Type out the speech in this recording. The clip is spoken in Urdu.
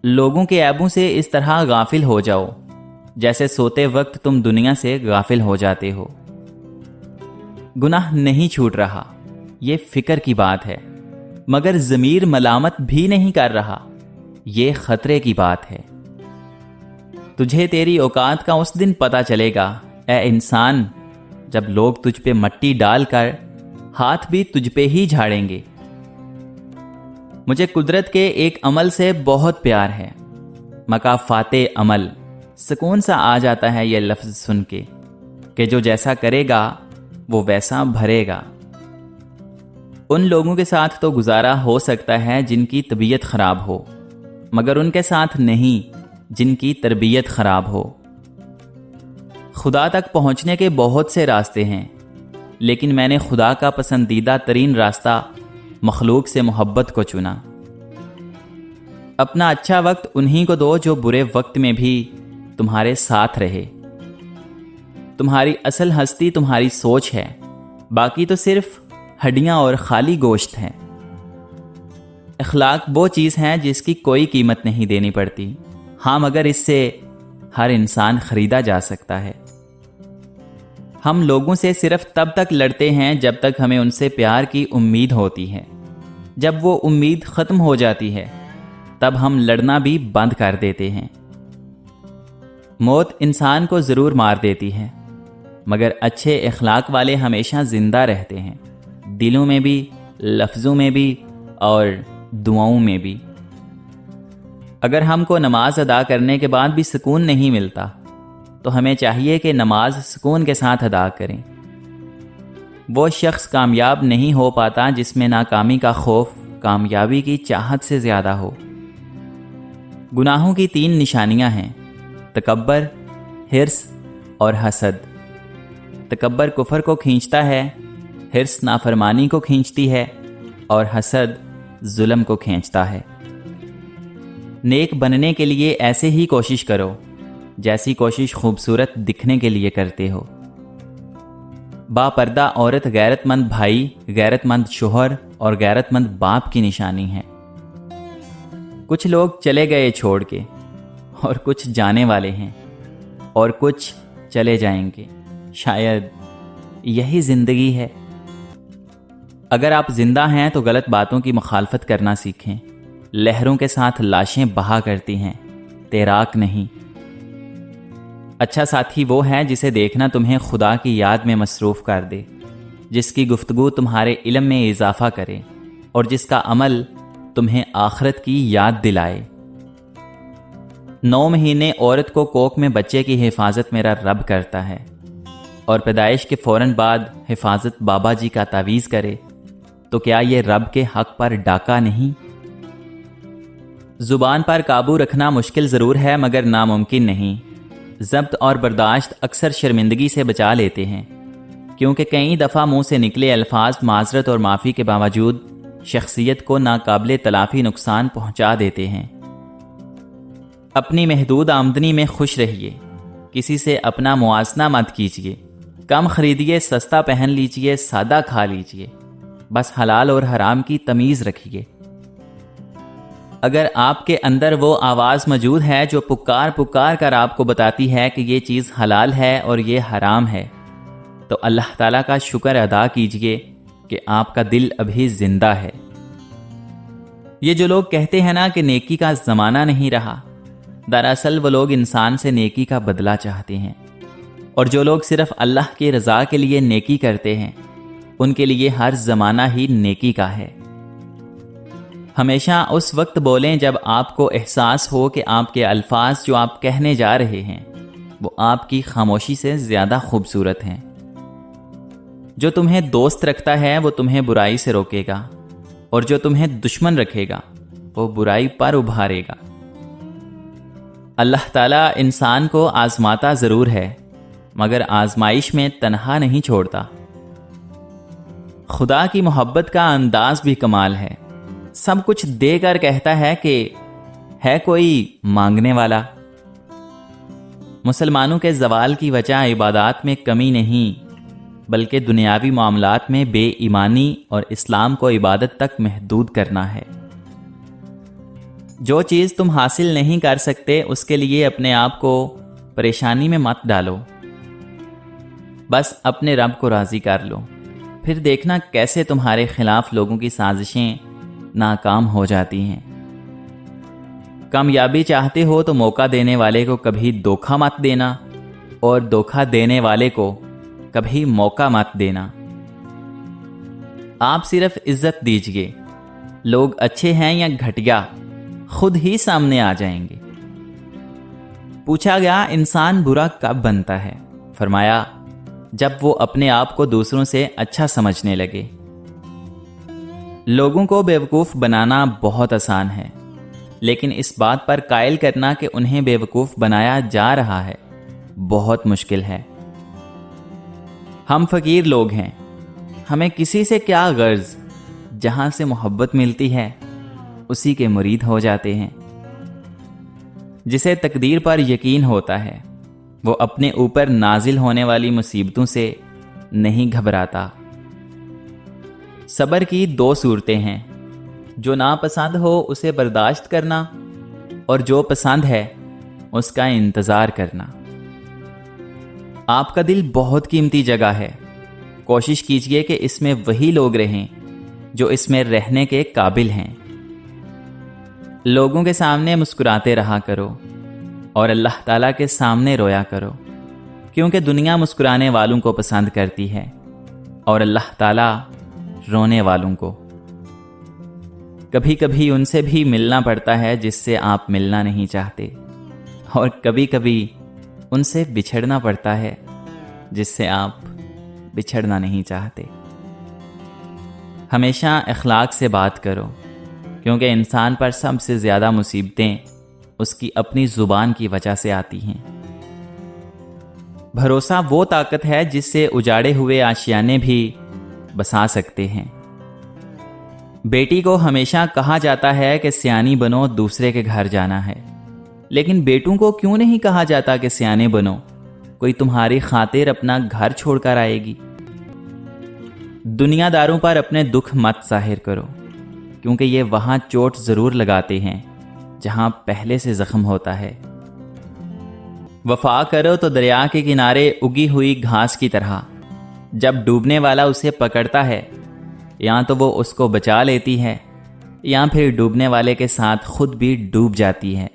لوگوں کے عیبوں سے اس طرح غافل ہو جاؤ جیسے سوتے وقت تم دنیا سے غافل ہو جاتے ہو۔ گناہ نہیں چھوٹ رہا، یہ فکر کی بات ہے، مگر ضمیر ملامت بھی نہیں کر رہا، یہ خطرے کی بات ہے۔ تجھے تیری اوقات کا اس دن پتہ چلے گا اے انسان، جب لوگ تجھ پہ مٹی ڈال کر ہاتھ بھی تجھ پہ ہی جھاڑیں گے۔ مجھے قدرت کے ایک عمل سے بہت پیار ہے، مکافات عمل۔ سکون سا آ جاتا ہے یہ لفظ سن کے کہ جو جیسا کرے گا وہ ویسا بھرے گا۔ ان لوگوں کے ساتھ تو گزارا ہو سکتا ہے جن کی طبیعت خراب ہو، مگر ان کے ساتھ نہیں جن کی تربیت خراب ہو۔ خدا تک پہنچنے کے بہت سے راستے ہیں، لیکن میں نے خدا کا پسندیدہ ترین راستہ مخلوق سے محبت کو چنا۔ اپنا اچھا وقت انہی کو دو جو برے وقت میں بھی تمہارے ساتھ رہے۔ تمہاری اصل ہستی تمہاری سوچ ہے، باقی تو صرف ہڈیاں اور خالی گوشت ہے۔ اخلاق وہ چیز ہے جس کی کوئی قیمت نہیں دینی پڑتی، ہاں مگر اس سے ہر انسان خریدا جا سکتا ہے۔ ہم لوگوں سے صرف تب تک لڑتے ہیں جب تک ہمیں ان سے پیار کی امید ہوتی ہے۔ جب وہ امید ختم ہو جاتی ہے تب ہم لڑنا بھی بند کر دیتے ہیں۔ موت انسان کو ضرور مار دیتی ہے، مگر اچھے اخلاق والے ہمیشہ زندہ رہتے ہیں، دلوں میں بھی، لفظوں میں بھی اور دعاؤں میں بھی۔ اگر ہم کو نماز ادا کرنے کے بعد بھی سکون نہیں ملتا تو ہمیں چاہیے کہ نماز سکون کے ساتھ ادا کریں۔ وہ شخص کامیاب نہیں ہو پاتا جس میں ناکامی کا خوف کامیابی کی چاہت سے زیادہ ہو۔ گناہوں کی 3 نشانیاں ہیں: تکبر، حرص اور حسد۔ تکبر کفر کو کھینچتا ہے، حرص نافرمانی کو کھینچتی ہے اور حسد ظلم کو کھینچتا ہے۔ نیک بننے کے لیے ایسے ہی کوشش کرو جیسی کوشش خوبصورت دکھنے کے لیے کرتے ہو۔ با پردہ عورت غیرت مند بھائی، غیرت مند شوہر اور غیرت مند باپ کی نشانی ہے۔ کچھ لوگ چلے گئے چھوڑ کے، اور کچھ جانے والے ہیں، اور کچھ چلے جائیں گے۔ شاید یہی زندگی ہے۔ اگر آپ زندہ ہیں تو غلط باتوں کی مخالفت کرنا سیکھیں۔ لہروں کے ساتھ لاشیں بہا کرتی ہیں، تیراک نہیں۔ اچھا ساتھی وہ ہے جسے دیکھنا تمہیں خدا کی یاد میں مصروف کر دے، جس کی گفتگو تمہارے علم میں اضافہ کرے اور جس کا عمل تمہیں آخرت کی یاد دلائے۔ 9 مہینے عورت کو کوکھ میں بچے کی حفاظت میرا رب کرتا ہے، اور پیدائش کے فوراً بعد حفاظت بابا جی کا تعویذ کرے تو کیا یہ رب کے حق پر ڈاکہ نہیں؟ زبان پر قابو رکھنا مشکل ضرور ہے مگر ناممکن نہیں۔ ضبط اور برداشت اکثر شرمندگی سے بچا لیتے ہیں، کیونکہ کئی دفعہ منہ سے نکلے الفاظ معذرت اور معافی کے باوجود شخصیت کو ناقابل تلافی نقصان پہنچا دیتے ہیں۔ اپنی محدود آمدنی میں خوش رہیے، کسی سے اپنا موازنہ مت کیجیے، کم خریدیے، سستا پہن لیجیے، سادہ کھا لیجیے، بس حلال اور حرام کی تمیز رکھیے۔ اگر آپ کے اندر وہ آواز موجود ہے جو پکار پکار کر آپ کو بتاتی ہے کہ یہ چیز حلال ہے اور یہ حرام ہے، تو اللہ تعالیٰ کا شکر ادا کیجئے کہ آپ کا دل ابھی زندہ ہے۔ یہ جو لوگ کہتے ہیں نا کہ نیکی کا زمانہ نہیں رہا، دراصل وہ لوگ انسان سے نیکی کا بدلہ چاہتے ہیں، اور جو لوگ صرف اللہ کی رضا کے لیے نیکی کرتے ہیں ان کے لیے ہر زمانہ ہی نیکی کا ہے۔ ہمیشہ اس وقت بولیں جب آپ کو احساس ہو کہ آپ کے الفاظ جو آپ کہنے جا رہے ہیں وہ آپ کی خاموشی سے زیادہ خوبصورت ہیں۔ جو تمہیں دوست رکھتا ہے وہ تمہیں برائی سے روکے گا، اور جو تمہیں دشمن رکھے گا وہ برائی پر ابھارے گا۔ اللہ تعالیٰ انسان کو آزماتا ضرور ہے، مگر آزمائش میں تنہا نہیں چھوڑتا۔ خدا کی محبت کا انداز بھی کمال ہے، سب کچھ دے کر کہتا ہے کہ ہے کوئی مانگنے والا۔ مسلمانوں کے زوال کی وجہ عبادات میں کمی نہیں بلکہ دنیاوی معاملات میں بے ایمانی اور اسلام کو عبادت تک محدود کرنا ہے۔ جو چیز تم حاصل نہیں کر سکتے اس کے لیے اپنے آپ کو پریشانی میں مت ڈالو، بس اپنے رب کو راضی کر لو، پھر دیکھنا کیسے تمہارے خلاف لوگوں کی سازشیں ناکام ہو جاتی ہیں۔ کامیابی چاہتے ہو تو موقع دینے والے کو کبھی دھوکہ مت دینا، اور دھوکہ دینے والے کو کبھی موقع مت دینا۔ آپ صرف عزت دیجئے، لوگ اچھے ہیں یا گھٹیا خود ہی سامنے آ جائیں گے۔ پوچھا گیا انسان برا کب بنتا ہے؟ فرمایا جب وہ اپنے آپ کو دوسروں سے اچھا سمجھنے لگے۔ لوگوں کو بیوقوف بنانا بہت آسان ہے، لیکن اس بات پر قائل کرنا کہ انہیں بیوقوف بنایا جا رہا ہے بہت مشکل ہے۔ ہم فقیر لوگ ہیں، ہمیں کسی سے کیا غرض؟ جہاں سے محبت ملتی ہے اسی کے مرید ہو جاتے ہیں۔ جسے تقدیر پر یقین ہوتا ہے وہ اپنے اوپر نازل ہونے والی مصیبتوں سے نہیں گھبراتا۔ صبر کی دو صورتیں ہیں، جو ناپسند ہو اسے برداشت کرنا، اور جو پسند ہے اس کا انتظار کرنا۔ آپ کا دل بہت قیمتی جگہ ہے، کوشش کیجئے کہ اس میں وہی لوگ رہیں جو اس میں رہنے کے قابل ہیں۔ لوگوں کے سامنے مسکراتے رہا کرو اور اللہ تعالیٰ کے سامنے رویا کرو، کیونکہ دنیا مسکرانے والوں کو پسند کرتی ہے اور اللہ تعالیٰ رونے والوں کو۔ کبھی کبھی ان سے بھی ملنا پڑتا ہے جس سے آپ ملنا نہیں چاہتے، اور کبھی کبھی ان سے بچھڑنا پڑتا ہے جس سے آپ بچھڑنا نہیں چاہتے۔ ہمیشہ اخلاق سے بات کرو، کیونکہ انسان پر سب سے زیادہ مصیبتیں اس کی اپنی زبان کی وجہ سے آتی ہیں۔ بھروسہ وہ طاقت ہے جس سے اجاڑے ہوئے آشیانے بھی بسا سکتے ہیں۔ بیٹی کو ہمیشہ کہا جاتا ہے کہ سیانی بنو، دوسرے کے گھر جانا ہے، لیکن بیٹوں کو کیوں نہیں کہا جاتا کہ سیانے بنو، کوئی تمہاری خاطر اپنا گھر چھوڑ کر آئے گی۔ دنیا داروں پر اپنے دکھ مت ظاہر کرو، کیونکہ یہ وہاں چوٹ ضرور لگاتے ہیں جہاں پہلے سے زخم ہوتا ہے۔ وفا کرو تو دریا کے کنارے اگی ہوئی گھاس کی طرح، جب ڈوبنے والا اسے پکڑتا ہے یا تو وہ اس کو بچا لیتی ہے، یا پھر ڈوبنے والے کے ساتھ خود بھی ڈوب جاتی ہے۔